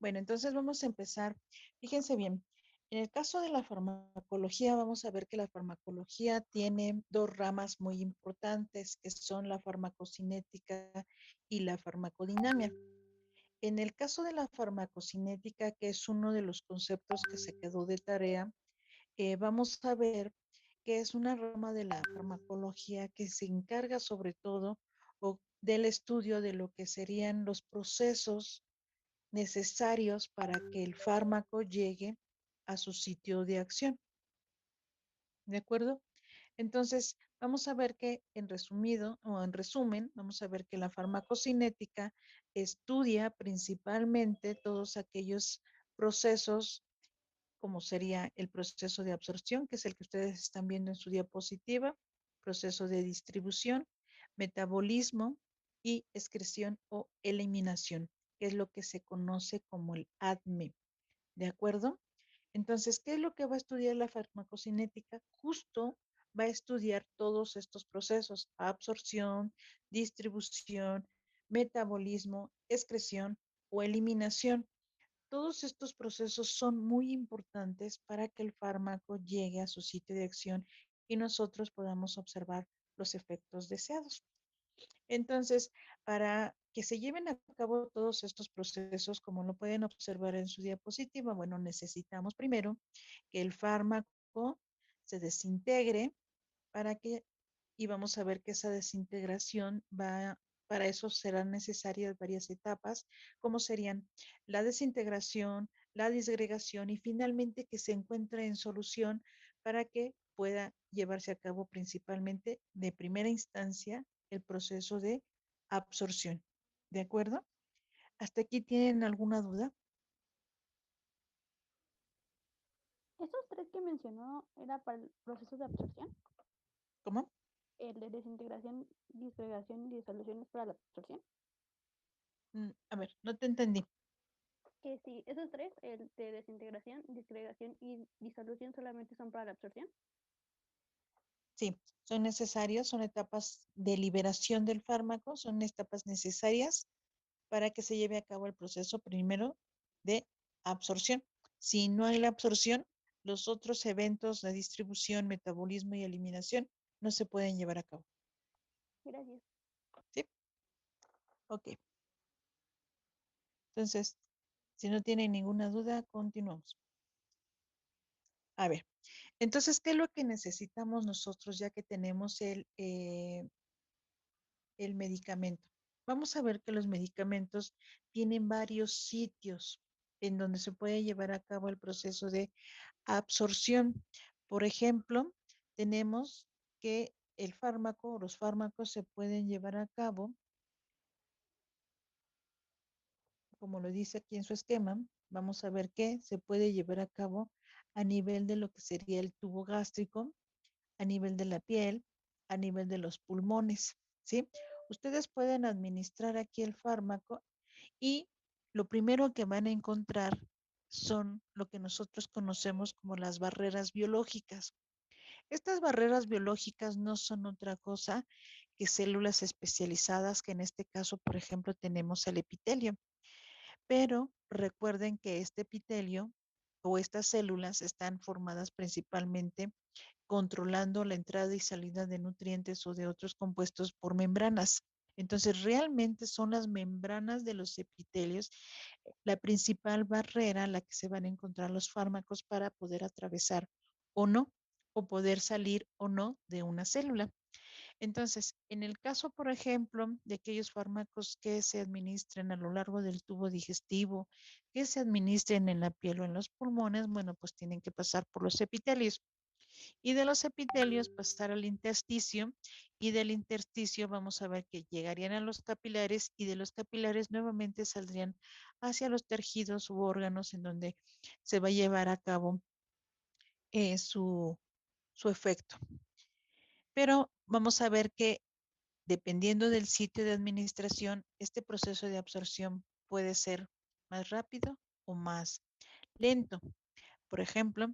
Bueno, entonces vamos a empezar. Fíjense bien, en el caso de la farmacología, vamos a ver que la farmacología tiene dos ramas muy importantes, que son la farmacocinética y la farmacodinamia. En el caso de la farmacocinética, que es uno de los conceptos que se quedó de tarea, vamos a ver que es una rama de la farmacología que se encarga sobre todo del estudio de lo que serían los procesos necesarios para que el fármaco llegue a su sitio de acción. ¿De acuerdo? Entonces, vamos a ver que en resumido o en resumen, vamos a ver que la farmacocinética estudia principalmente todos aquellos procesos, como sería el proceso de absorción, que es el que ustedes están viendo en su diapositiva, proceso de distribución, metabolismo y excreción o eliminación, que es lo que se conoce como el ADME. ¿De acuerdo? Entonces, ¿qué es lo que va a estudiar la farmacocinética? Justo va a estudiar todos estos procesos: absorción, distribución, metabolismo, excreción o eliminación. Todos estos procesos son muy importantes para que el fármaco llegue a su sitio de acción y nosotros podamos observar los efectos deseados. Entonces, para que se lleven a cabo todos estos procesos, como lo pueden observar en su diapositiva, bueno, necesitamos primero que el fármaco se desintegre para que, y vamos a ver que esa desintegración para eso serán necesarias varias etapas, como serían la desintegración, la disgregación y finalmente que se encuentre en solución para que pueda llevarse a cabo principalmente de primera instancia el proceso de absorción. ¿De acuerdo? ¿Hasta aquí tienen alguna duda? Estos tres que mencionó era para el proceso de absorción. ¿Cómo? El de desintegración, disgregación y disolución es para la absorción. A ver, no te entendí. Que sí, esos tres, el de desintegración, disgregación y disolución solamente son para la absorción. Sí, son necesarios, son etapas de liberación del fármaco, son etapas necesarias para que se lleve a cabo el proceso primero de absorción. Si no hay la absorción, los otros eventos de distribución, metabolismo y eliminación no se pueden llevar a cabo. Gracias. ¿Sí? Ok. Entonces, si no tienen ninguna duda, continuamos. A ver, entonces, ¿qué es lo que necesitamos nosotros ya que tenemos el medicamento? Vamos a ver que los medicamentos tienen varios sitios en donde se puede llevar a cabo el proceso de absorción. Por ejemplo, tenemos que el fármaco o los fármacos se pueden llevar a cabo, como lo dice aquí en su esquema, vamos a ver que se puede llevar a cabo a nivel de lo que sería el tubo gástrico, a nivel de la piel, a nivel de los pulmones, ¿sí? Ustedes pueden administrar aquí el fármaco y lo primero que van a encontrar son lo que nosotros conocemos como las barreras biológicas. Estas barreras biológicas no son otra cosa que células especializadas, que en este caso, por ejemplo, tenemos el epitelio. Pero recuerden que este epitelio o estas células están formadas principalmente controlando la entrada y salida de nutrientes o de otros compuestos por membranas. Entonces, realmente son las membranas de los epitelios la principal barrera a la que se van a encontrar los fármacos para poder atravesar o no, o poder salir o no de una célula. Entonces, en el caso, por ejemplo, de aquellos fármacos que se administren a lo largo del tubo digestivo, que se administren en la piel o en los pulmones, bueno, pues tienen que pasar por los epitelios y de los epitelios pasar al intersticio y del intersticio vamos a ver que llegarían a los capilares y de los capilares nuevamente saldrían hacia los tejidos u órganos en donde se va a llevar a cabo su efecto. Pero vamos a ver que dependiendo del sitio de administración, este proceso de absorción puede ser más rápido o más lento. Por ejemplo,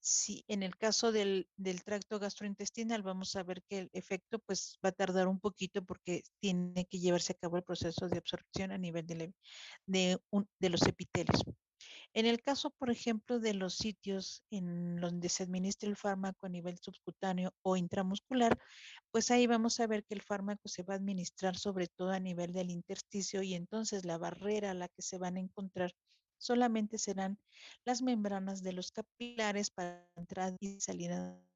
Sí, en el caso del tracto gastrointestinal vamos a ver que el efecto pues va a tardar un poquito porque tiene que llevarse a cabo el proceso de absorción a nivel de los epitelios. En el caso, por ejemplo, de los sitios en donde se administra el fármaco a nivel subcutáneo o intramuscular, pues ahí vamos a ver que el fármaco se va a administrar sobre todo a nivel del intersticio y entonces la barrera a la que se van a encontrar solamente serán las membranas de los capilares para entrada y salida de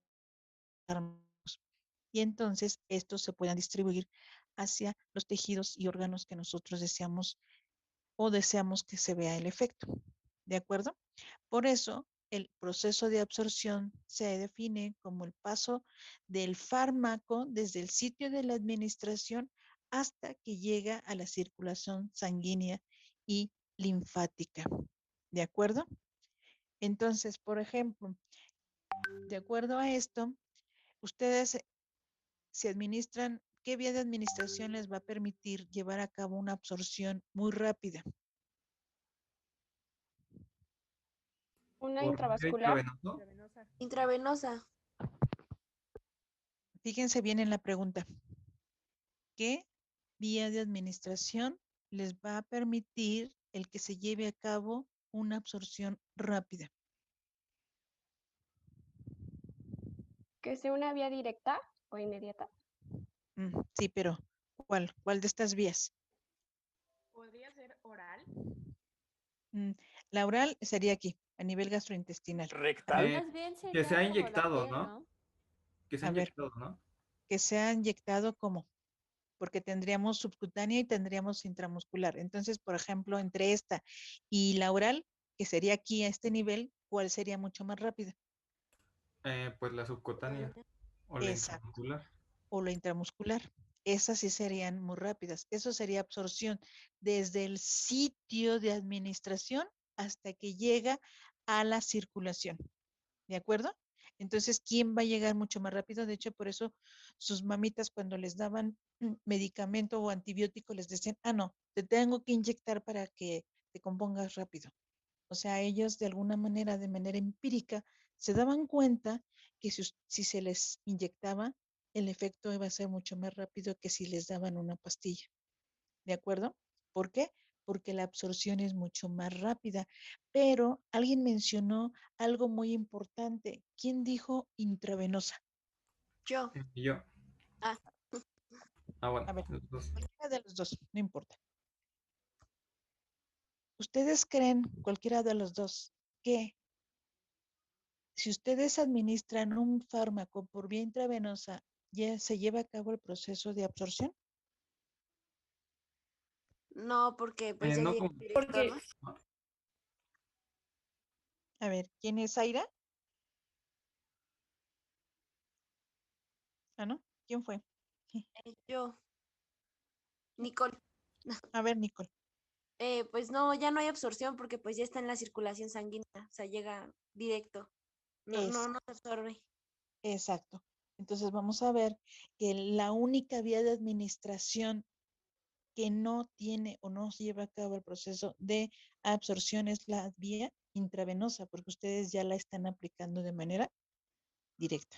fármacos. Y entonces estos se puedan distribuir hacia los tejidos y órganos que nosotros deseamos o deseamos que se vea el efecto. ¿De acuerdo? Por eso, el proceso de absorción se define como el paso del fármaco desde el sitio de la administración hasta que llega a la circulación sanguínea y linfática. ¿De acuerdo? Entonces, por ejemplo, de acuerdo a esto, ustedes se administran, ¿qué vía de administración les va a permitir llevar a cabo una absorción muy rápida? Una Por vía intravascular. intravenoso. Intravenosa. Fíjense bien en la pregunta. ¿Qué vía de administración les va a permitir el que se lleve a cabo una absorción rápida? Que sea una vía directa o inmediata. Sí, pero ¿cuál? ¿Cuál de estas vías? ¿Podría ser oral? La oral sería aquí, a nivel gastrointestinal. Rectal. Eh, Más bien que sería sea como la inyectado, piel, ¿no? ¿no? Que sea A ver. inyectado, ¿no? Que sea inyectado como, porque tendríamos subcutánea y tendríamos intramuscular. Entonces, por ejemplo, entre esta y la oral, que sería aquí a este nivel, ¿cuál sería mucho más rápida? Pues la subcutánea o la Exacto. intramuscular. O la intramuscular. Esas sí serían muy rápidas. Eso sería absorción desde el sitio de administración hasta que llega a la circulación. ¿De acuerdo? Entonces, ¿quién va a llegar mucho más rápido? De hecho, por eso sus mamitas cuando les daban medicamento o antibiótico les decían, no, te tengo que inyectar para que te compongas rápido. O sea, ellos de alguna manera, de manera empírica, se daban cuenta que si se les inyectaba, el efecto iba a ser mucho más rápido que si les daban una pastilla. ¿De acuerdo? ¿Por qué? Porque la absorción es mucho más rápida. Pero alguien mencionó algo muy importante. ¿Quién dijo intravenosa? Yo. Y yo. Ah. Bueno, A ver, los dos. cualquiera de los dos, no importa. ¿Ustedes creen, cualquiera de los dos, que si ustedes administran un fármaco por vía intravenosa, ya se lleva a cabo el proceso de absorción? No, porque pues ya No llega como. directo, ¿no? A ver, ¿quién es Aira? ¿No? ¿Quién fue? Yo. Nicole. A ver, Nicole. Pues no, ya no hay absorción porque pues ya está en la circulación sanguínea, o sea, llega directo. No se absorbe. Exacto. Entonces vamos a ver que la única vía de administración que no tiene o no se lleva a cabo el proceso de absorción es la vía intravenosa, porque ustedes ya la están aplicando de manera directa.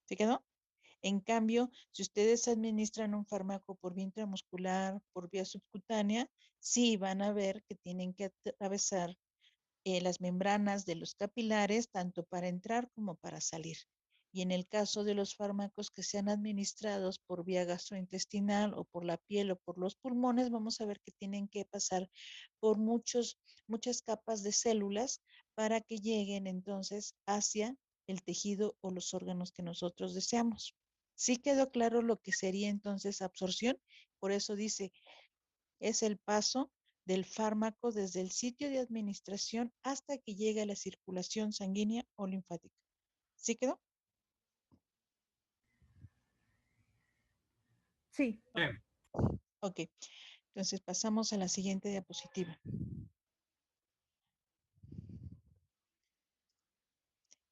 ¿Se quedó? En cambio, si ustedes administran un fármaco por vía intramuscular, por vía subcutánea, sí van a ver que tienen que atravesar las membranas de los capilares, tanto para entrar como para salir. Y en el caso de los fármacos que sean administrados por vía gastrointestinal o por la piel o por los pulmones, vamos a ver que tienen que pasar por muchas capas de células para que lleguen entonces hacia el tejido o los órganos que nosotros deseamos. ¿Sí quedó claro lo que sería entonces absorción? Por eso dice, es el paso del fármaco desde el sitio de administración hasta que llegue a la circulación sanguínea o linfática. ¿Sí quedó? Sí. Ok, entonces pasamos a la siguiente diapositiva.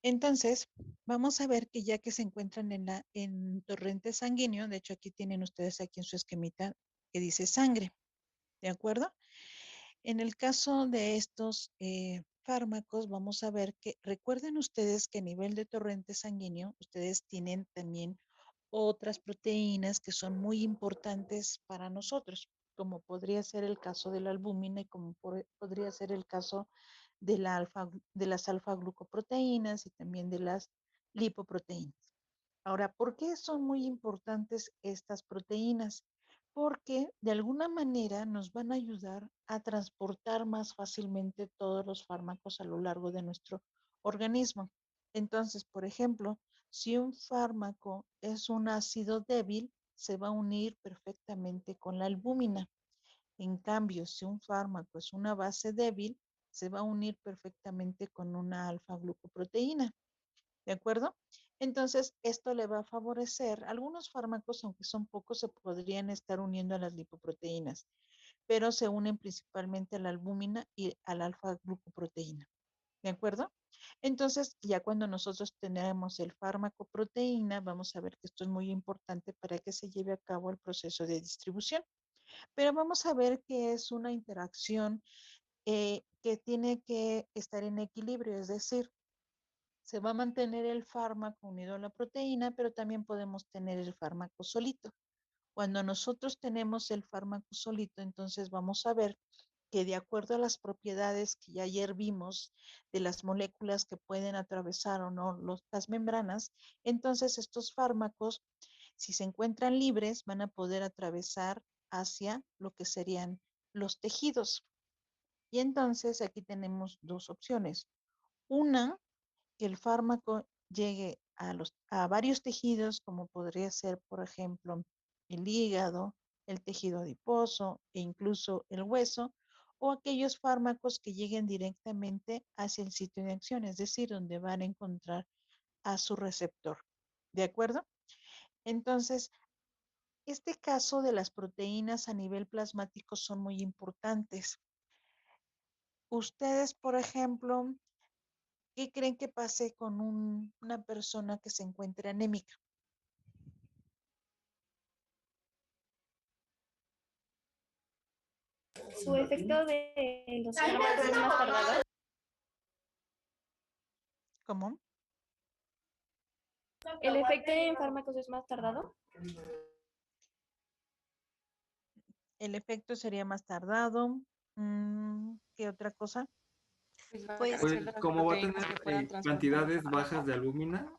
Entonces, vamos a ver que ya que se encuentran en torrente sanguíneo, de hecho aquí tienen ustedes aquí en su esquemita que dice sangre, ¿de acuerdo? En el caso de estos fármacos vamos a ver que, recuerden ustedes que a nivel de torrente sanguíneo, ustedes tienen también otras proteínas que son muy importantes para nosotros, como podría ser el caso de la albúmina y como podría ser el caso de las alfa-glucoproteínas y también de las lipoproteínas. Ahora, ¿por qué son muy importantes estas proteínas? Porque de alguna manera nos van a ayudar a transportar más fácilmente todos los fármacos a lo largo de nuestro organismo. Entonces, por ejemplo, si un fármaco es un ácido débil, se va a unir perfectamente con la albúmina. En cambio, si un fármaco es una base débil, se va a unir perfectamente con una alfa-glucoproteína. ¿De acuerdo? Entonces, esto le va a favorecer. Algunos fármacos, aunque son pocos, se podrían estar uniendo a las lipoproteínas, pero se unen principalmente a la albúmina y a la alfa-glucoproteína. ¿De acuerdo? Entonces, ya cuando nosotros tenemos el fármaco proteína, vamos a ver que esto es muy importante para que se lleve a cabo el proceso de distribución. Pero vamos a ver que es una interacción que tiene que estar en equilibrio, es decir, se va a mantener el fármaco unido a la proteína, pero también podemos tener el fármaco solito. Cuando nosotros tenemos el fármaco solito, entonces vamos a ver que de acuerdo a las propiedades que ya ayer vimos de las moléculas que pueden atravesar o no las membranas, entonces estos fármacos, si se encuentran libres, van a poder atravesar hacia lo que serían los tejidos. Y entonces aquí tenemos dos opciones. Una, que el fármaco llegue a varios tejidos, como podría ser, por ejemplo, el hígado, el tejido adiposo e incluso el hueso, o aquellos fármacos que lleguen directamente hacia el sitio de acción, es decir, donde van a encontrar a su receptor. ¿De acuerdo? Entonces, este caso de las proteínas a nivel plasmático son muy importantes. Ustedes, por ejemplo, ¿qué creen que pase con una persona que se encuentre anémica? Su efecto de los fármacos es más tardado. ¿Cómo? ¿El efecto en fármacos es más tardado? El efecto sería más tardado. ¿Qué otra cosa? Pues Pues como va a tener cantidades bajas de albúmina,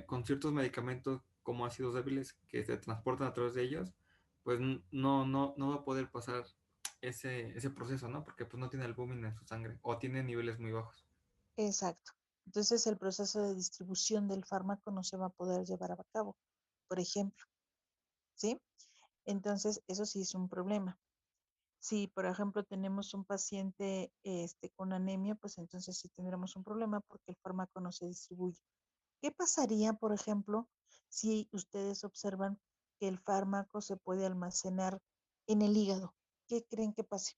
con ciertos medicamentos como ácidos débiles que se transportan a través de ellos, pues no va a poder pasar ese proceso, ¿no? Porque pues no tiene albúmina en su sangre o tiene niveles muy bajos. Exacto. Entonces el proceso de distribución del fármaco no se va a poder llevar a cabo, por ejemplo, ¿sí? Entonces eso sí es un problema. Si, por ejemplo, tenemos un paciente con anemia, pues entonces sí tendremos un problema porque el fármaco no se distribuye. ¿Qué pasaría, por ejemplo, si ustedes observan que el fármaco se puede almacenar en el hígado? ¿Qué creen que pase?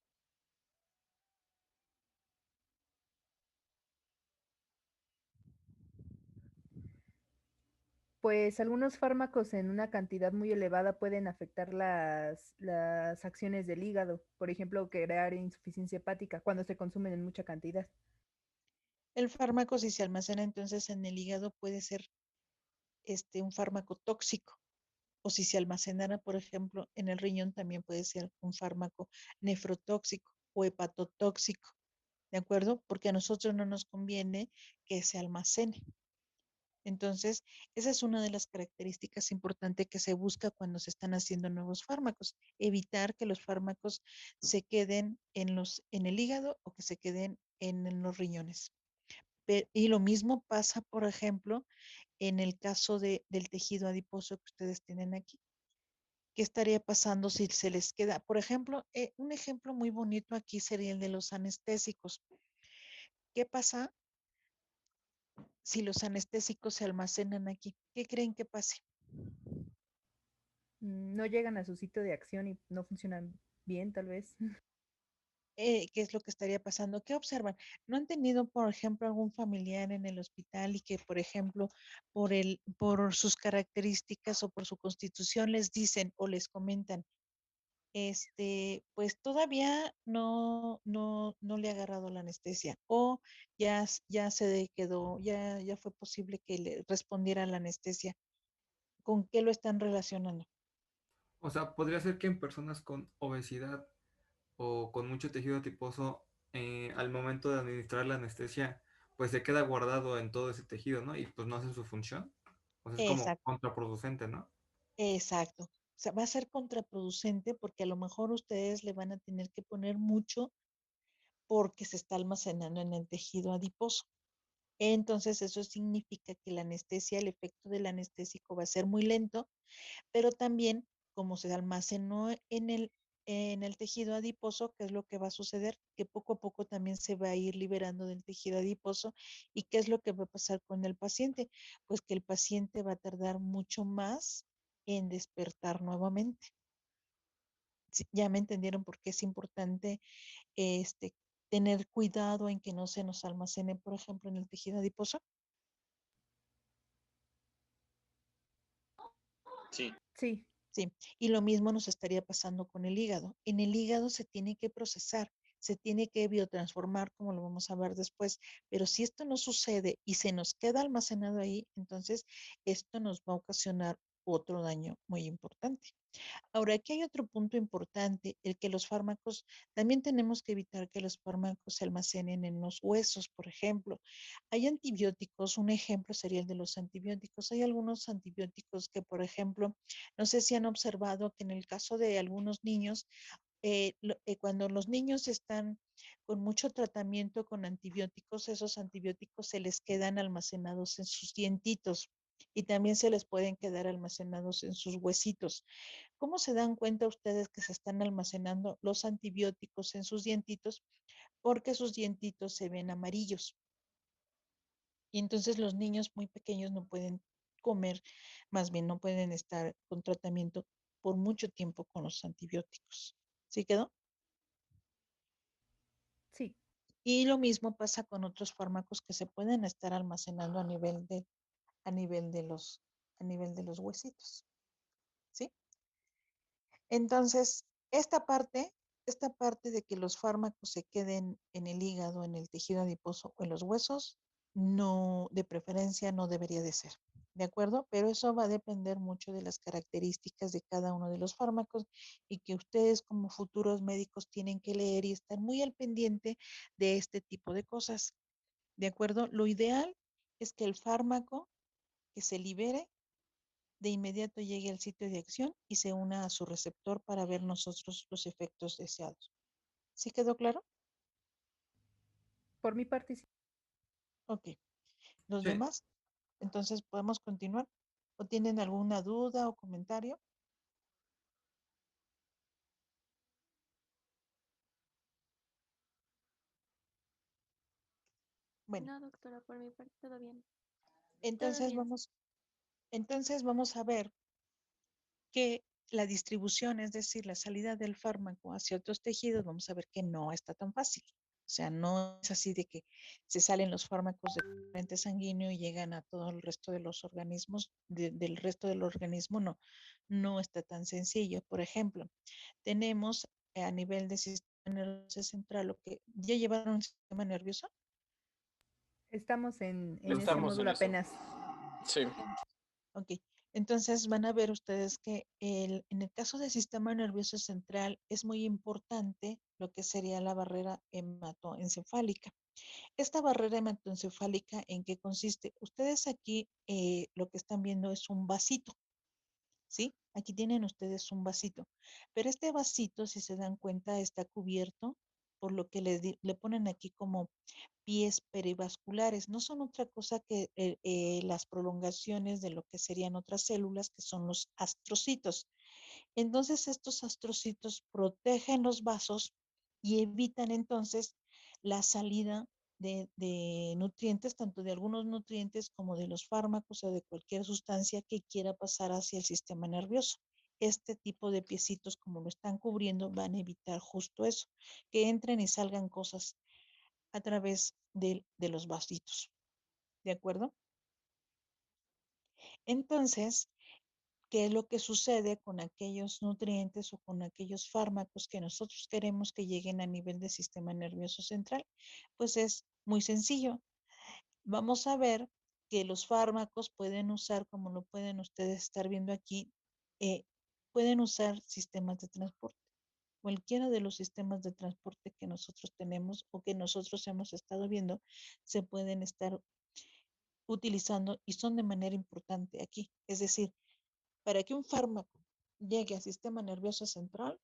Pues algunos fármacos en una cantidad muy elevada pueden afectar las acciones del hígado, por ejemplo, crear insuficiencia hepática cuando se consumen en mucha cantidad. El fármaco, si se almacena entonces en el hígado, puede ser un fármaco tóxico. O si se almacenara, por ejemplo, en el riñón, también puede ser un fármaco nefrotóxico o hepatotóxico. ¿De acuerdo? Porque a nosotros no nos conviene que se almacene. Entonces, esa es una de las características importantes que se busca cuando se están haciendo nuevos fármacos, evitar que los fármacos se queden en el hígado o que se queden en los riñones. Y lo mismo pasa, por ejemplo, en el caso del tejido adiposo que ustedes tienen aquí. ¿Qué estaría pasando si se les queda? Por ejemplo, un ejemplo muy bonito aquí sería el de los anestésicos. ¿Qué pasa si los anestésicos se almacenan aquí? ¿Qué creen que pase? No llegan a su sitio de acción y no funcionan bien, tal vez. ¿Qué es lo que estaría pasando? ¿Qué observan? ¿No han tenido, por ejemplo, algún familiar en el hospital y que, por ejemplo, por sus características o por su constitución les dicen o les comentan, pues todavía no le ha agarrado la anestesia o ya quedó, ya fue posible que le respondiera la anestesia. ¿Con qué lo están relacionando? O sea, podría ser que en personas con obesidad o con mucho tejido adiposo, al momento de administrar la anestesia, pues se queda guardado en todo ese tejido, ¿no? Y pues no hace su función. O sea, es como Exacto, contraproducente, ¿no? exacto. O sea, va a ser contraproducente porque a lo mejor ustedes le van a tener que poner mucho porque se está almacenando en el tejido adiposo. Entonces, eso significa que la anestesia, el efecto del anestésico va a ser muy lento, pero también como se almacenó en el tejido adiposo, ¿qué es lo que va a suceder? Que poco a poco también se va a ir liberando del tejido adiposo. ¿Y qué es lo que va a pasar con el paciente? Pues que el paciente va a tardar mucho más en despertar nuevamente. Sí, ya me entendieron por qué es importante este, tener cuidado en que no se nos almacene, por ejemplo, en el tejido adiposo. Sí. Sí, Sí, y lo mismo nos estaría pasando con el hígado. En el hígado se tiene que procesar, se tiene que biotransformar, como lo vamos a ver después, pero si esto no sucede y se nos queda almacenado ahí, entonces esto nos va a ocasionar otro daño muy importante. Ahora, aquí hay otro punto importante, el que los fármacos, también tenemos que evitar que los fármacos se almacenen en los huesos, por ejemplo. Hay antibióticos, un ejemplo sería el de los antibióticos. Hay algunos antibióticos que, por ejemplo, no sé si han observado que en el caso de algunos niños, cuando los niños están con mucho tratamiento con antibióticos, esos antibióticos se les quedan almacenados en sus dientitos y también se les pueden quedar almacenados en sus huesitos. ¿Cómo se dan cuenta ustedes que se están almacenando los antibióticos en sus dientitos? Porque sus dientitos se ven amarillos. Y entonces los niños muy pequeños no pueden comer, más bien no pueden estar con tratamiento por mucho tiempo con los antibióticos. ¿Sí quedó? sí. Y lo mismo pasa con otros fármacos que se pueden estar almacenando a nivel de a nivel de los huesitos. ¿Sí? Entonces, esta parte de que los fármacos se queden en el hígado, en el tejido adiposo o en los huesos, no, de preferencia no debería de ser, ¿de acuerdo? Pero eso va a depender mucho de las características de cada uno de los fármacos y que ustedes como futuros médicos tienen que leer y estar muy al pendiente de este tipo de cosas, ¿de acuerdo? Lo ideal es que el fármaco que se libere de inmediato llegue al sitio de acción y se una a su receptor para ver nosotros los efectos deseados. ¿Sí quedó claro? Por mi parte, sí. Ok. ¿Los Sí. demás? Entonces, ¿podemos continuar? ¿O tienen alguna duda o comentario? Bueno, No, doctora, por mi parte todo bien. Todo entonces bien. vamos a ver que la distribución, es decir, la salida del fármaco hacia otros tejidos, vamos a ver que no está tan fácil. O sea, no es así de que se salen los fármacos del torrente sanguíneo y llegan a todo el resto de los organismos, del resto del organismo, no, no está tan sencillo. Por ejemplo, tenemos a nivel de sistema nervioso central, lo que ya llevaron un sistema nervioso. Estamos en ese Estamos en módulo eso. apenas. Sí. Ok, entonces van a ver ustedes que en el caso del sistema nervioso central es muy importante lo que sería la barrera hematoencefálica. Esta barrera hematoencefálica, ¿en qué consiste? Ustedes aquí lo que están viendo es un vasito, ¿sí? Aquí tienen ustedes un vasito, pero este vasito, si se dan cuenta, está cubierto por lo que le ponen aquí como pies perivasculares. No son otra cosa que las prolongaciones de lo que serían otras células, que son los astrocitos. Entonces, estos astrocitos protegen los vasos y evitan entonces la salida de nutrientes, tanto de algunos nutrientes como de los fármacos o de cualquier sustancia que quiera pasar hacia el sistema nervioso. Este tipo de piecitos, como lo están cubriendo, van a evitar justo eso, que entren y salgan cosas a través de los vasitos. ¿De acuerdo? Entonces, ¿qué es lo que sucede con aquellos nutrientes o con aquellos fármacos que nosotros queremos que lleguen a nivel del sistema nervioso central? Pues es muy sencillo. Vamos a ver que los fármacos pueden usar, como lo pueden ustedes estar viendo aquí, pueden usar sistemas de transporte. Cualquiera de los sistemas de transporte que nosotros tenemos o que nosotros hemos estado viendo se pueden estar utilizando y son de manera importante aquí. Es decir, para que un fármaco llegue al sistema nervioso central,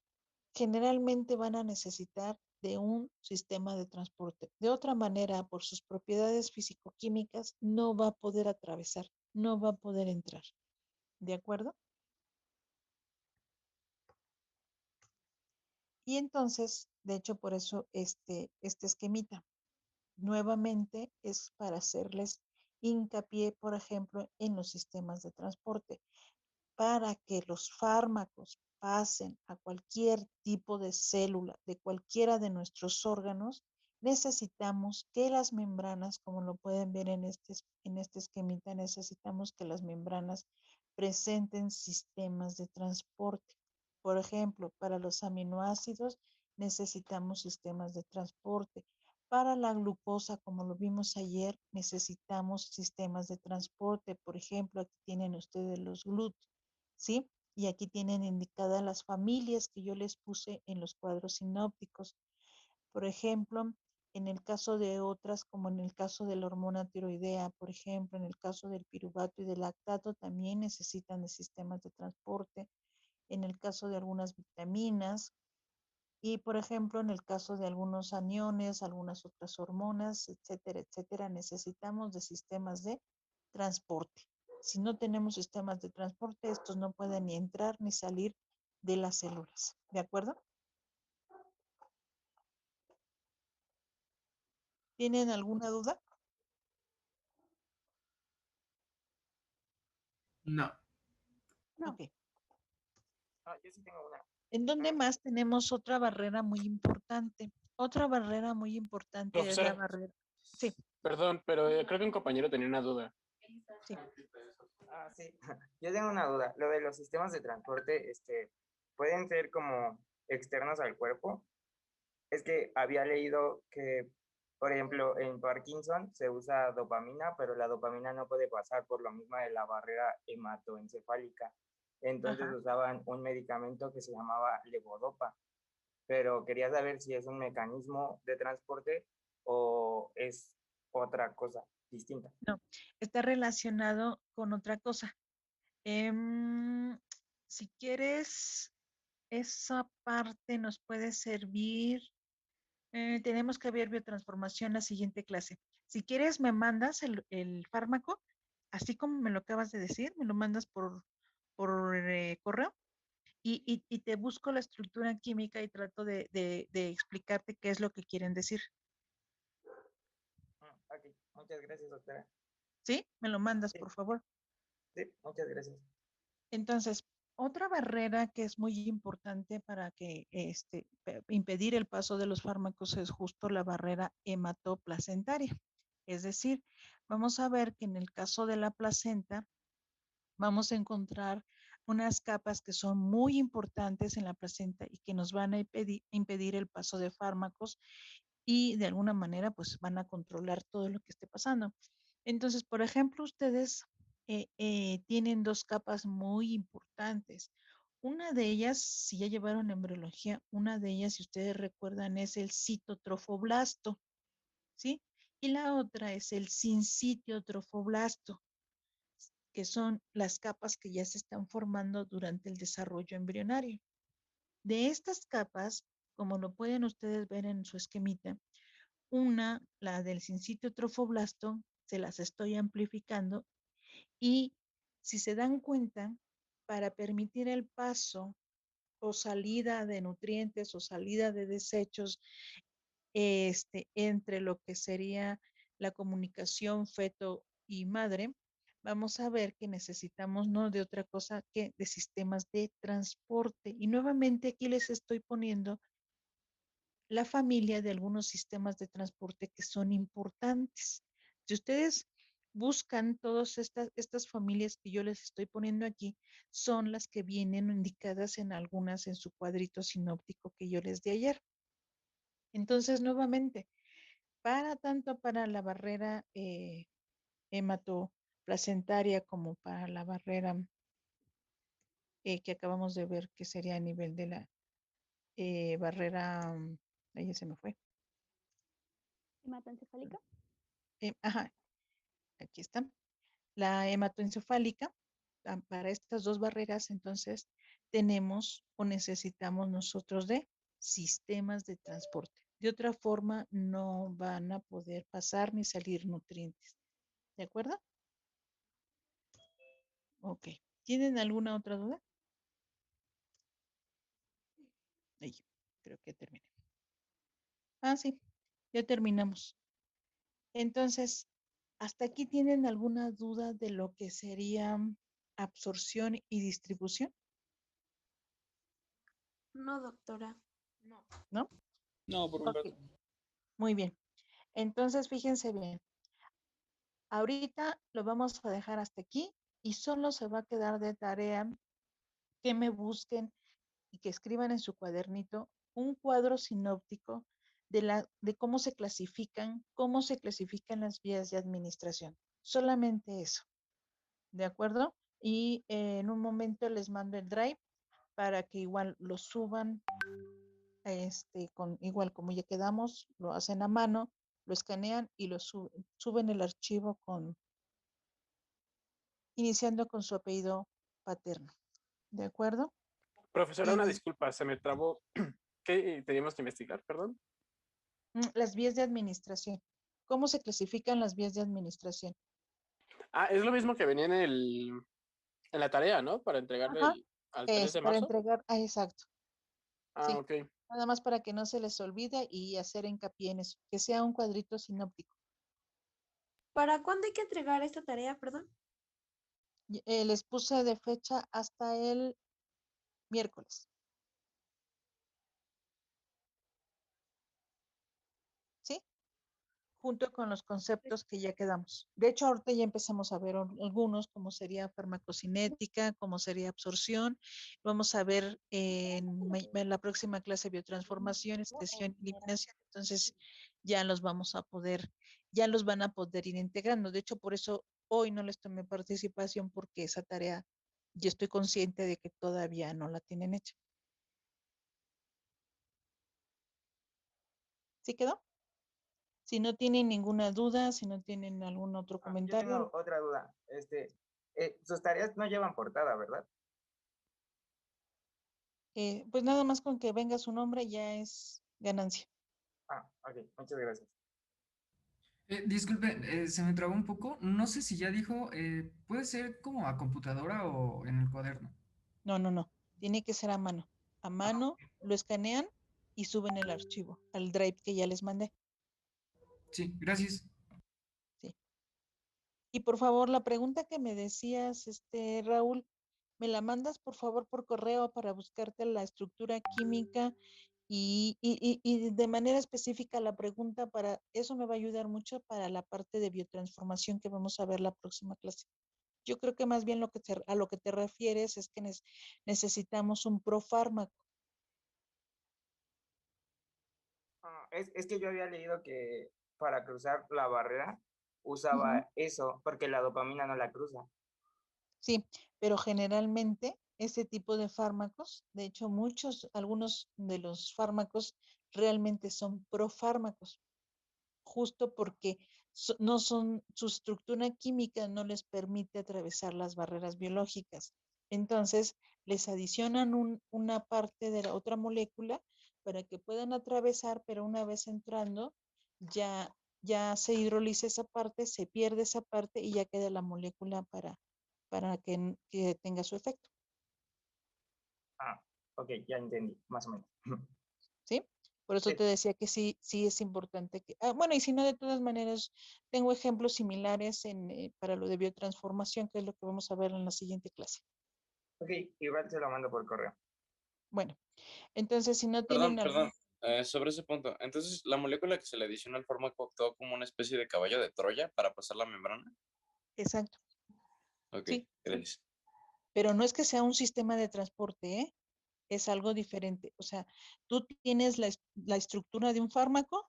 generalmente van a necesitar de un sistema de transporte. De otra manera, por sus propiedades físico-químicas, no va a poder atravesar, no va a poder entrar. ¿De acuerdo? Y entonces, de hecho, por eso este esquemita nuevamente es para hacerles hincapié, por ejemplo, en los sistemas de transporte. Para que los fármacos pasen a cualquier tipo de célula de cualquiera de nuestros órganos, necesitamos que las membranas, como lo pueden ver en este esquemita, necesitamos que las membranas presenten sistemas de transporte. Por ejemplo, para los aminoácidos necesitamos sistemas de transporte. Para la glucosa, como lo vimos ayer, necesitamos sistemas de transporte. Por ejemplo, aquí tienen ustedes los GLUT, ¿sí? Y aquí tienen indicadas las familias que yo les puse en los cuadros sinópticos. Por ejemplo, en el caso de otras, como en el caso de la hormona tiroidea, por ejemplo, en el caso del piruvato y del lactato, también necesitan de sistemas de transporte. En el caso de algunas vitaminas, y, por ejemplo, en el caso de algunos aniones, algunas otras hormonas, etcétera, etcétera, necesitamos de sistemas de transporte. Si no tenemos sistemas de transporte, estos no pueden ni entrar ni salir de las células. ¿De acuerdo? ¿Tienen alguna duda? No. No. Ok. Yo sí tengo una. ¿En dónde más tenemos otra barrera muy importante? Otra barrera muy importante es la Profesora, barrera. Sí, perdón, pero creo que un compañero tenía una duda. sí. Sí. Yo tengo una duda. Lo de los sistemas de transporte, ¿pueden ser como externos al cuerpo? Es que había leído que, por ejemplo, en Parkinson se usa dopamina, pero la dopamina no puede pasar por lo mismo de la barrera hematoencefálica. Entonces Ajá. usaban un medicamento que se llamaba levodopa, pero quería saber si es un mecanismo de transporte o es otra cosa distinta. No, está relacionado con otra cosa. Si quieres, esa parte nos puede servir. Tenemos que ver biotransformación la siguiente clase. Si quieres, me mandas el fármaco, así como me lo acabas de decir, me lo mandas por correo y te busco la estructura química y trato de explicarte qué es lo que quieren decir. Ok, muchas gracias, doctora. ¿Sí? Me lo mandas, Sí, por favor. sí, muchas gracias. Entonces, otra barrera que es muy importante para que impedir el paso de los fármacos es justo la barrera hematoplacentaria. Es decir, vamos a ver que en el caso de la placenta vamos a encontrar unas capas que son muy importantes en la placenta y que nos van a impedir el paso de fármacos y de alguna manera pues van a controlar todo lo que esté pasando. Entonces, por ejemplo, ustedes tienen dos capas muy importantes. Una de ellas, si ya llevaron embriología, una de ellas, si ustedes recuerdan, es el citotrofoblasto, ¿sí? Y la otra es el sincitio trofoblasto, que son las capas que ya se están formando durante el desarrollo embrionario. De estas capas, como lo pueden ustedes ver en su esquemita, una, la del sincitio trofoblasto, se las estoy amplificando y si se dan cuenta, para permitir el paso o salida de nutrientes o salida de desechos entre lo que sería la comunicación feto y madre, vamos a ver que necesitamos no de otra cosa que de sistemas de transporte. Y nuevamente aquí les estoy poniendo la familia de algunos sistemas de transporte que son importantes. Si ustedes buscan todas estas familias que yo les estoy poniendo aquí, son las que vienen indicadas en algunas en su cuadrito sinóptico que yo les di ayer. Entonces, nuevamente, tanto para la barrera hematoplacentaria como para la barrera que acabamos de ver, que sería a nivel de la barrera, ahí se me fue. ¿Hematoencefálica? Ajá, aquí está. La hematoencefálica, para estas dos barreras, entonces, tenemos o necesitamos nosotros de sistemas de transporte. De otra forma, no van a poder pasar ni salir nutrientes. ¿De acuerdo? Ok. ¿Tienen alguna otra duda? Ahí, creo que terminé. Ah, sí, ya terminamos. Entonces, ¿hasta aquí tienen alguna duda de lo que sería absorción y distribución? No, doctora. ¿No? No, por un Ok, rato. muy bien. Entonces, fíjense bien. Ahorita lo vamos a dejar hasta aquí y solo se va a quedar de tarea que me busquen y que escriban en su cuadernito un cuadro sinóptico de cómo se clasifican las vías de administración. Solamente eso. ¿De acuerdo? Y en un momento les mando el drive para que igual lo suban, igual como ya quedamos, lo hacen a mano, lo escanean y lo suben el archivo iniciando con su apellido paterno. ¿De acuerdo? Profesora, una disculpa, se me trabó. ¿Qué teníamos que investigar, perdón? Las vías de administración. ¿Cómo se clasifican las vías de administración? Ah, es lo mismo que venía en la tarea, ¿no? Para entregarle Ajá, al 3 de para marzo. entregar, exacto. Ah, Sí, ok. nada más para que no se les olvide y hacer hincapié en eso, que sea un cuadrito sinóptico. ¿Para cuándo hay que entregar esta tarea, perdón? Les puse de fecha hasta el miércoles. ¿Sí? Junto con los conceptos que ya quedamos. De hecho, ahorita ya empezamos a ver algunos, como sería farmacocinética, como sería absorción. Vamos a ver en la próxima clase biotransformación, excreción y eliminación. Entonces, ya los ya los van a poder ir integrando. De hecho, por eso hoy no les tomé participación, porque esa tarea yo estoy consciente de que todavía no la tienen hecha. ¿Sí quedó? Si no tienen ninguna duda, si no tienen algún otro Yo comentario. tengo otra duda. Sus tareas no llevan portada, ¿verdad? Pues nada más con que venga su nombre ya es ganancia. Ah, ok, muchas gracias. Disculpe, se me trabó un poco. No sé si ya dijo, puede ser como a computadora o en el cuaderno. No. Tiene que ser a mano. A mano lo escanean y suben el archivo al drive que ya les mandé. Sí, gracias. Sí. Y por favor, la pregunta que me decías, Raúl, me la mandas por favor por correo para buscarte la estructura química y de manera específica la pregunta eso me va a ayudar mucho para la parte de biotransformación que vamos a ver la próxima clase. Yo creo que más bien a lo que te refieres es que necesitamos un profármaco. Es que yo había leído que para cruzar la barrera usaba eso, porque la dopamina no la cruza. Sí, pero generalmente ese tipo de fármacos, de hecho algunos de los fármacos realmente son profármacos, justo porque no son, su estructura química no les permite atravesar las barreras biológicas. Entonces, les adicionan una parte de la otra molécula para que puedan atravesar, pero una vez entrando, ya se hidroliza esa parte, se pierde esa parte y ya queda la molécula para que tenga su efecto. Ah, ok, ya entendí, más o menos. ¿Sí? Por eso te decía que sí es importante que... bueno, y si no, de todas maneras, tengo ejemplos similares para lo de biotransformación, que es lo que vamos a ver en la siguiente clase. Ok, igual se lo mando por correo. Bueno, entonces si no Perdón, tienen... sobre ese punto. Entonces, ¿la molécula que se le adiciona al fármaco actúa como una especie de caballo de Troya para pasar la membrana? Exacto. Ok, Sí, gracias. pero no es que sea un sistema de transporte, ¿eh? Es algo diferente. O sea, tú tienes la estructura de un fármaco,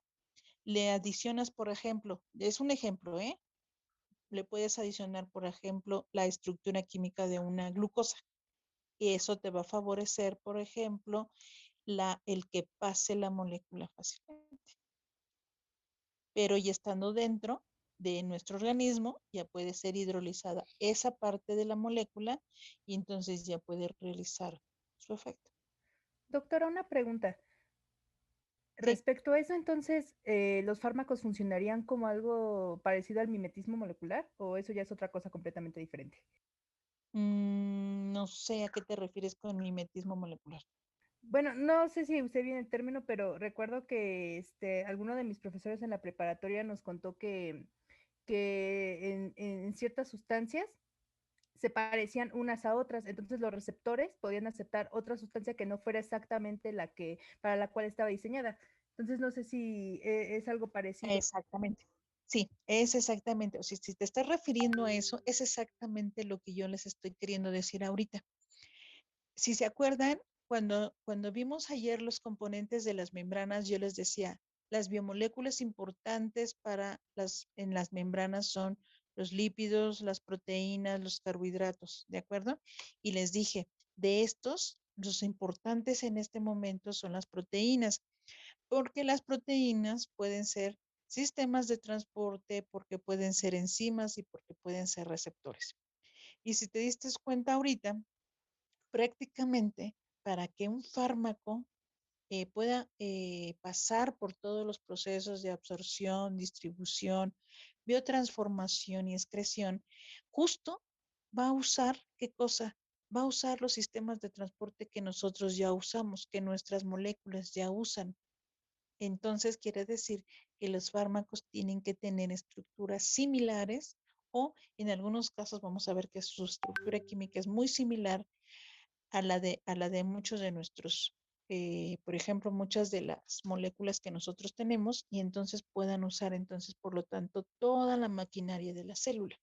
le adicionas, por ejemplo, es un ejemplo, ¿eh? Le puedes adicionar, por ejemplo, la estructura química de una glucosa. Y eso te va a favorecer, por ejemplo, el que pase la molécula fácilmente. Pero ya estando dentro de nuestro organismo, ya puede ser hidrolizada esa parte de la molécula y entonces ya puede realizar su efecto. Doctora, una pregunta. Sí, Respecto a eso, entonces, ¿los fármacos funcionarían como algo parecido al mimetismo molecular o eso ya es otra cosa completamente diferente? no sé a qué te refieres con mimetismo molecular. Bueno, no sé si usé bien el término, pero recuerdo que alguno de mis profesores en la preparatoria nos contó que en ciertas sustancias se parecían unas a otras, entonces los receptores podían aceptar otra sustancia que no fuera exactamente la que para la cual estaba diseñada. Entonces no sé si es algo parecido. Exactamente. Sí, es exactamente. O sea, si te estás refiriendo a eso, es exactamente lo que yo les estoy queriendo decir ahorita. Si se acuerdan, cuando vimos ayer los componentes de las membranas, yo les decía, las biomoléculas importantes en las membranas son los lípidos, las proteínas, los carbohidratos, ¿de acuerdo? Y les dije, de estos, los importantes en este momento son las proteínas, porque las proteínas pueden ser sistemas de transporte, porque pueden ser enzimas y porque pueden ser receptores. Y si te diste cuenta ahorita, prácticamente para que un fármaco pueda pasar por todos los procesos de absorción, distribución, biotransformación y excreción, justo va a usar, ¿qué cosa? Va a usar los sistemas de transporte que nosotros ya usamos, que nuestras moléculas ya usan. Entonces quiere decir que los fármacos tienen que tener estructuras similares o en algunos casos vamos a ver que su estructura química es muy similar a la de muchos de nuestros, por ejemplo, muchas de las moléculas que nosotros tenemos y entonces puedan usar entonces, por lo tanto, toda la maquinaria de la célula.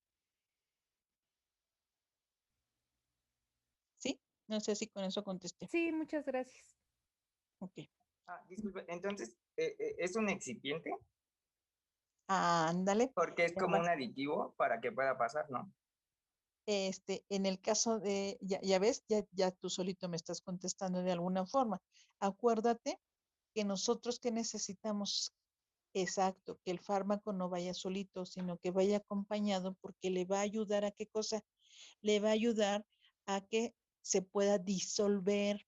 ¿Sí? No sé si con eso contesté. Sí, muchas gracias. Ok. Disculpe, entonces, ¿es un excipiente? Ándale. Porque es como un aditivo para que pueda pasar, ¿no? En el caso de, ya ves, ya tú solito me estás contestando de alguna forma. Acuérdate que nosotros que necesitamos, exacto, que el fármaco no vaya solito, sino que vaya acompañado porque le va a ayudar a qué cosa, le va a ayudar a que se pueda disolver,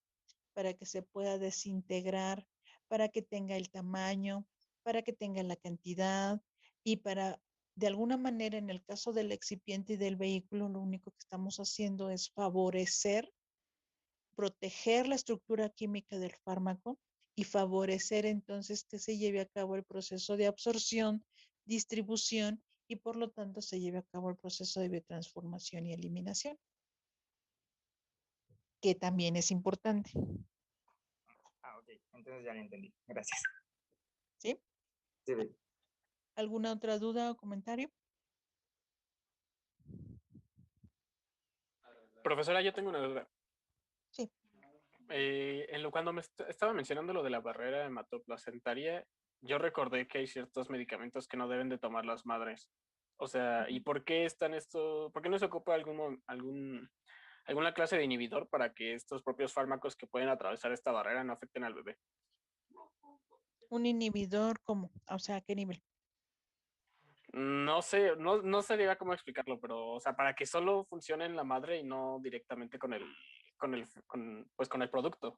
para que se pueda desintegrar, para que tenga el tamaño, para que tenga la cantidad y para, de alguna manera, en el caso del excipiente y del vehículo, lo único que estamos haciendo es favorecer, proteger la estructura química del fármaco y favorecer entonces que se lleve a cabo el proceso de absorción, distribución y por lo tanto se lleve a cabo el proceso de biotransformación y eliminación, que también es importante. Ok, entonces ya lo entendí. Gracias. ¿Sí? Sí. ¿Alguna otra duda o comentario? Profesora, yo tengo una duda. Sí. Cuando me estaba mencionando lo de la barrera hematoplacentaria, yo recordé que hay ciertos medicamentos que no deben de tomar las madres. O sea, ¿y por qué por qué no se ocupa alguna clase de inhibidor para que estos propios fármacos que pueden atravesar esta barrera no afecten al bebé? ¿Un inhibidor cómo? O sea, ¿a qué nivel? No sé, no sabría cómo explicarlo, pero, o sea, para que solo funcione en la madre y no directamente con el producto.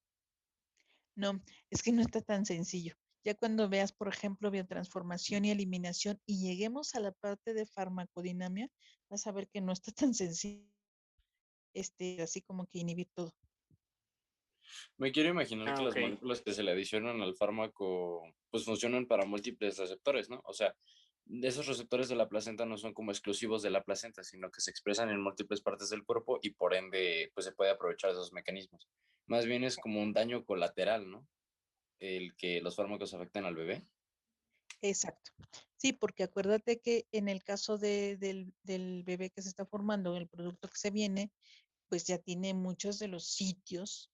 No, es que no está tan sencillo. Ya cuando veas, por ejemplo, biotransformación y eliminación y lleguemos a la parte de farmacodinamia, vas a ver que no está tan sencillo, así como que inhibir todo. Me quiero imaginar que las Ok. moléculas que se le adicionan al fármaco pues funcionan para múltiples receptores, ¿no? O sea, esos receptores de la placenta no son como exclusivos de la placenta, sino que se expresan en múltiples partes del cuerpo y por ende pues se puede aprovechar de esos mecanismos. Más bien es como un daño colateral, ¿no? El que los fármacos afecten al bebé. Exacto. Sí, porque acuérdate que en el caso del bebé que se está formando, el producto que se viene, pues ya tiene muchos de los sitios.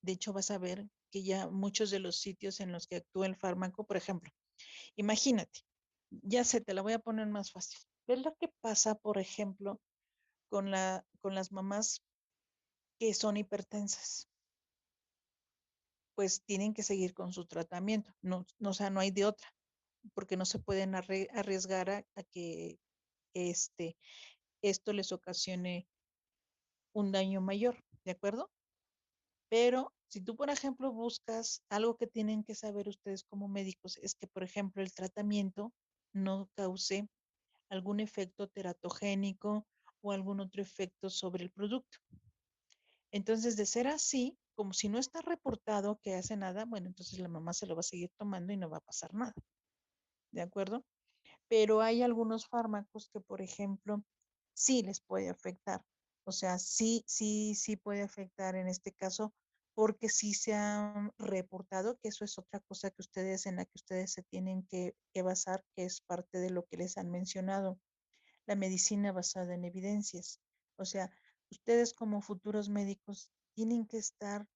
De hecho, vas a ver que ya muchos de los sitios en los que actúa el fármaco, por ejemplo, imagínate, ya sé, te la voy a poner más fácil. ¿Ves lo que pasa, por ejemplo, con las mamás que son hipertensas? Pues tienen que seguir con su tratamiento. No, no, o sea, no hay de otra, porque no se pueden arriesgar a que este, esto les ocasione un daño mayor, ¿de acuerdo? Pero si tú, por ejemplo, buscas algo que tienen que saber ustedes como médicos, es que, por ejemplo, el tratamiento no cause algún efecto teratogénico o algún otro efecto sobre el producto. Entonces, de ser así, como si no está reportado que hace nada, bueno, entonces la mamá se lo va a seguir tomando y no va a pasar nada, ¿de acuerdo? Pero hay algunos fármacos que, por ejemplo, sí les puede afectar. O sea, sí puede afectar en este caso, porque sí se han reportado, que eso es otra cosa que ustedes, en la que ustedes se tienen que basar, que es parte de lo que les han mencionado, la medicina basada en evidencias. O sea, ustedes como futuros médicos tienen que estar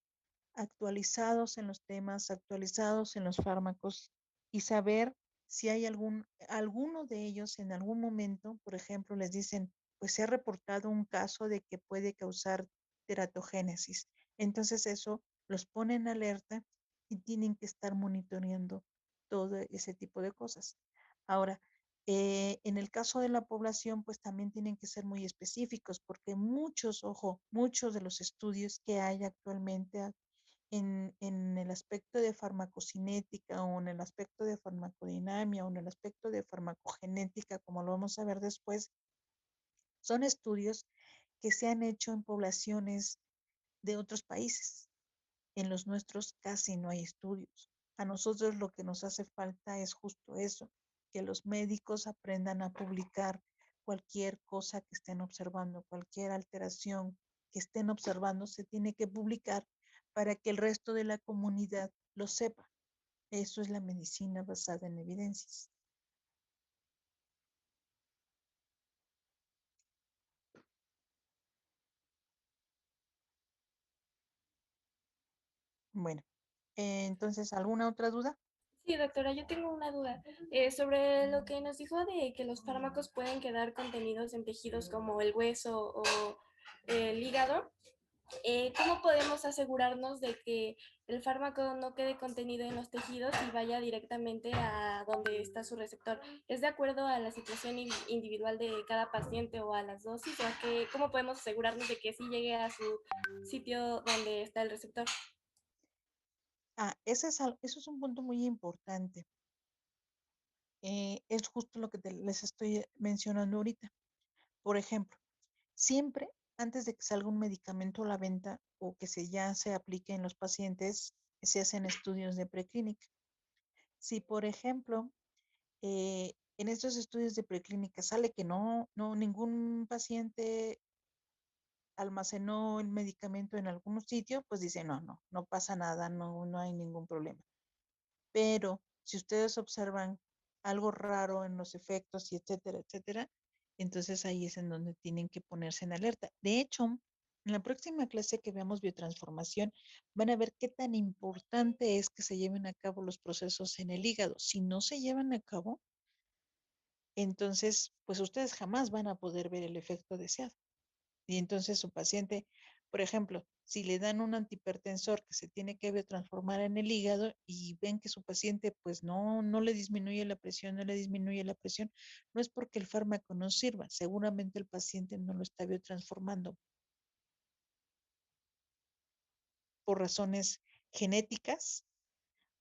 actualizados en los temas, actualizados en los fármacos y saber si hay alguno de ellos en algún momento, por ejemplo, les dicen, pues se ha reportado un caso de que puede causar teratogénesis. Entonces eso los pone en alerta y tienen que estar monitoreando todo ese tipo de cosas. Ahora, en el caso de la población, pues también tienen que ser muy específicos porque muchos, ojo, muchos de los estudios que hay actualmente en el aspecto de farmacocinética o en el aspecto de farmacodinamia o en el aspecto de farmacogenética, como lo vamos a ver después, son estudios que se han hecho en poblaciones de otros países. En los nuestros casi no hay estudios. A nosotros lo que nos hace falta es justo eso, que los médicos aprendan a publicar cualquier cosa que estén observando, cualquier alteración que estén observando, se tiene que publicar para que el resto de la comunidad lo sepa. Eso es la medicina basada en evidencias. Bueno, entonces, ¿alguna otra duda? Sí, doctora, yo tengo una duda sobre lo que nos dijo de que los fármacos pueden quedar contenidos en tejidos como el hueso o el hígado. ¿Cómo podemos asegurarnos de que el fármaco no quede contenido en los tejidos y vaya directamente a donde está su receptor? ¿Es de acuerdo a la situación individual de cada paciente o a las dosis? ¿O a qué, cómo podemos asegurarnos de que sí llegue a su sitio donde está el receptor? Eso es un punto muy importante. Es justo lo que les estoy mencionando ahorita. Por ejemplo, siempre antes de que salga un medicamento a la venta o que ya se aplique en los pacientes, se hacen estudios de preclínica. Si, por ejemplo, en estos estudios de preclínica sale que ningún paciente almacenó el medicamento en algún sitio, pues dice, no pasa nada, no hay ningún problema. Pero si ustedes observan algo raro en los efectos y etcétera, etcétera, entonces ahí es en donde tienen que ponerse en alerta. De hecho, en la próxima clase que veamos biotransformación, van a ver qué tan importante es que se lleven a cabo los procesos en el hígado. Si no se llevan a cabo, entonces, pues ustedes jamás van a poder ver el efecto deseado. Y entonces su paciente, por ejemplo, si le dan un antihipertensor que se tiene que transformar en el hígado y ven que su paciente pues no le disminuye la presión, no le disminuye la presión, no es porque el fármaco no sirva, seguramente el paciente no lo está biotransformando por razones genéticas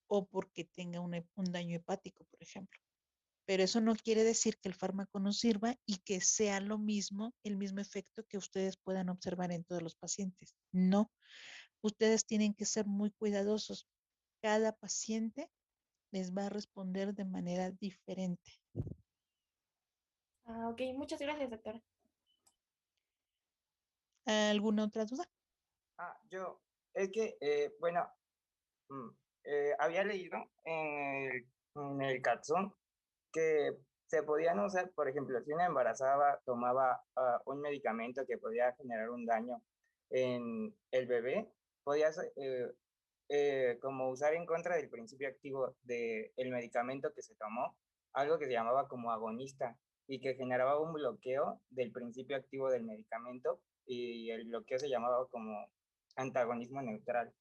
o porque tenga un daño hepático, por ejemplo. Pero eso no quiere decir que el fármaco no sirva y que sea lo mismo, el mismo efecto que ustedes puedan observar en todos los pacientes. No, ustedes tienen que ser muy cuidadosos. Cada paciente les va a responder de manera diferente. Ah, ok, muchas gracias, doctora. ¿Alguna otra duda? Es que, bueno, había leído en en el Catsun, que se podían usar, por ejemplo, si una embarazada tomaba un medicamento que podía generar un daño en el bebé, podías como usar en contra del principio activo del medicamento que se tomó, algo que se llamaba como agonista y que generaba un bloqueo del principio activo del medicamento y el bloqueo se llamaba como antagonismo neutral.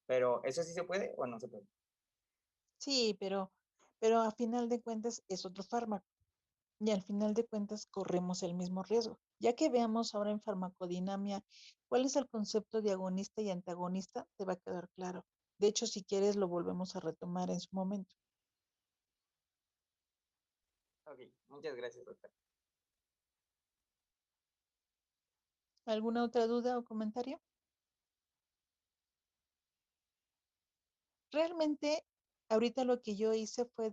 Pero ¿eso sí se puede o no se puede? Sí, pero a final de cuentas es otro fármaco y al final de cuentas corremos el mismo riesgo. Ya que veamos ahora en farmacodinamia cuál es el concepto de agonista y antagonista, te va a quedar claro. De hecho, si quieres, lo volvemos a retomar en su momento. Ok, muchas gracias, doctor. ¿Alguna otra duda o comentario? Realmente, ahorita lo que yo hice fue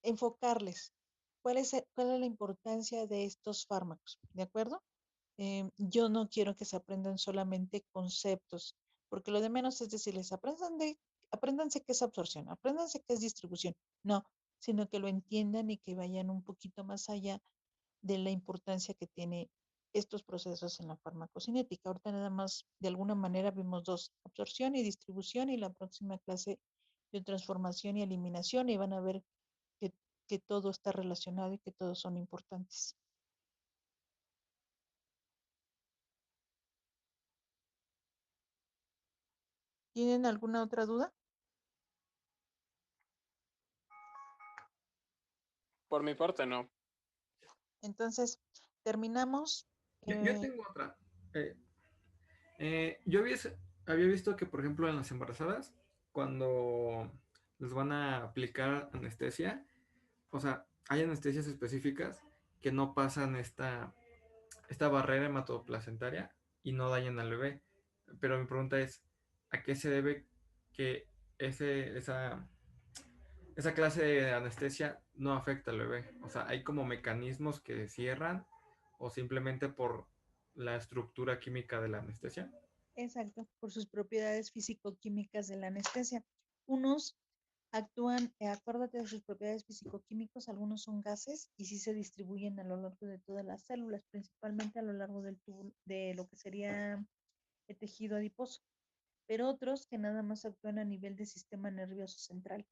enfocarles cuál es la importancia de estos fármacos, ¿de acuerdo? Yo no quiero que se aprendan solamente conceptos, porque lo de menos es decirles, apréndanse qué es absorción, apréndanse qué es distribución. No, sino que lo entiendan y que vayan un poquito más allá de la importancia que tiene estos procesos en la farmacocinética. Ahorita nada más, de alguna manera, vimos dos, absorción y distribución, y la próxima clase de transformación y eliminación, y van a ver que, que todo está relacionado y que todos son importantes. ¿Tienen alguna otra duda? Por mi parte, no. Entonces, terminamos. Yo tengo otra. Yo había visto que, por ejemplo, en las embarazadas, cuando les van a aplicar anestesia, o sea, hay anestesias específicas que no pasan esta barrera hematoplacentaria y no dañan al bebé. Pero mi pregunta es, ¿a qué se debe que esa clase de anestesia no afecta al bebé? O sea, ¿hay como mecanismos que cierran o simplemente por la estructura química de la anestesia? Exacto, por sus propiedades físico-químicas de la anestesia. Unos actúan, acuérdate de sus propiedades físico-químicos, algunos son gases y sí se distribuyen a lo largo de todas las células, principalmente a lo largo del tubo, de lo que sería el tejido adiposo, pero otros que nada más actúan a nivel del sistema nervioso central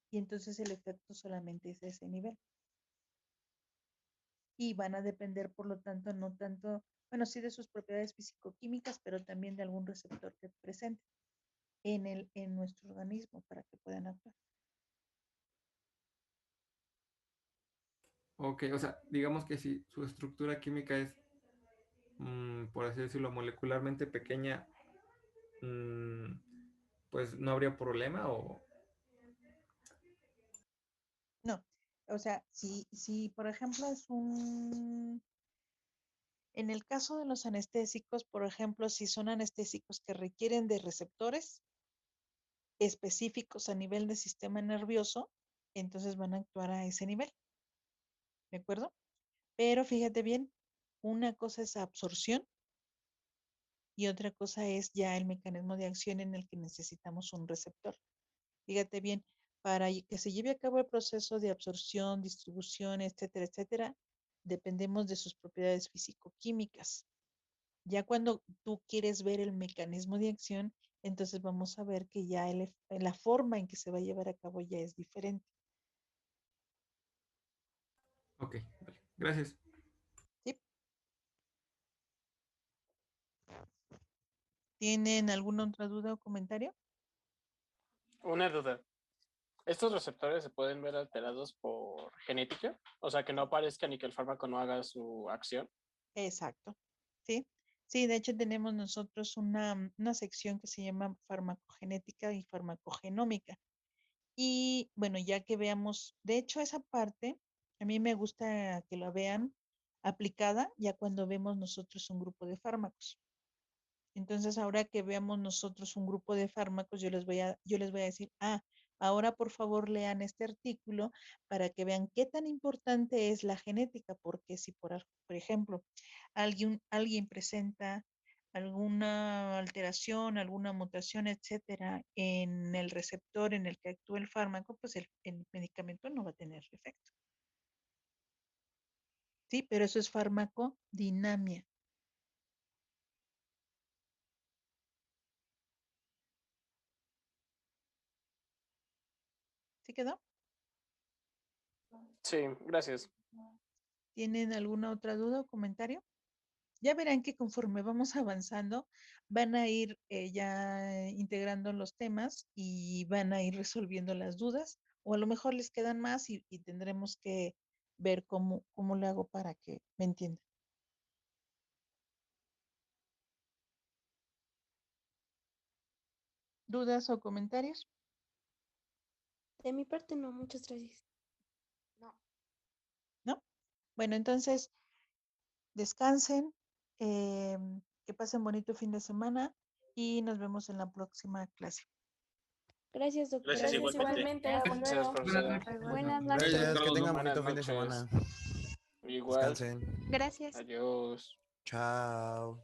y entonces el efecto solamente es ese nivel. Y van a depender, por lo tanto, no tanto, bueno, sí de sus propiedades físico-químicas, pero también de algún receptor que presente en nuestro organismo para que puedan actuar. Ok, o sea, digamos que si su estructura química es, por así decirlo, molecularmente pequeña, mm, pues no habría problema o... No, o sea, si por ejemplo en el caso de los anestésicos, por ejemplo, si son anestésicos que requieren de receptores específicos a nivel del sistema nervioso, entonces van a actuar a ese nivel, ¿de acuerdo? Pero fíjate bien, una cosa es absorción y otra cosa es ya el mecanismo de acción en el que necesitamos un receptor. Fíjate bien, para que se lleve a cabo el proceso de absorción, distribución, etcétera, etcétera, dependemos de sus propiedades físico-químicas. Ya cuando tú quieres ver el mecanismo de acción, entonces vamos a ver que ya la forma en que se va a llevar a cabo ya es diferente. Ok, vale. Gracias. ¿Sí? ¿Tienen alguna otra duda o comentario? Una duda. ¿Estos receptores se pueden ver alterados por genética? O sea, que no aparezcan y que el fármaco no haga su acción. Exacto. Sí. Sí, de hecho tenemos nosotros una sección que se llama farmacogenética y farmacogenómica. Y bueno, ya que veamos, de hecho esa parte, a mí me gusta que la vean aplicada ya cuando vemos nosotros un grupo de fármacos. Entonces, ahora que veamos nosotros un grupo de fármacos, yo les voy a decir, ahora por favor lean este artículo para que vean qué tan importante es la genética, porque si por ejemplo alguien presenta alguna alteración, alguna mutación, etcétera, en el receptor en el que actúa el fármaco, pues el medicamento no va a tener efecto. Sí, pero eso es farmacodinamia. ¿Sí quedó? Sí, gracias. ¿Tienen alguna otra duda o comentario? Ya verán que conforme vamos avanzando, van a ir ya integrando los temas y van a ir resolviendo las dudas, o a lo mejor les quedan más y tendremos que ver cómo le hago para que me entiendan. ¿Dudas o comentarios? De mi parte no, muchas gracias. ¿No? Bueno, entonces descansen, que pasen bonito fin de semana y nos vemos en la próxima clase. Gracias, doctora. Gracias igualmente. Hasta Gracias, luego. profesora. Buenas noches. Gracias, que tengan Buenas bonito fin de noches. semana. Igual. Descansen. Gracias. Adiós. Chao.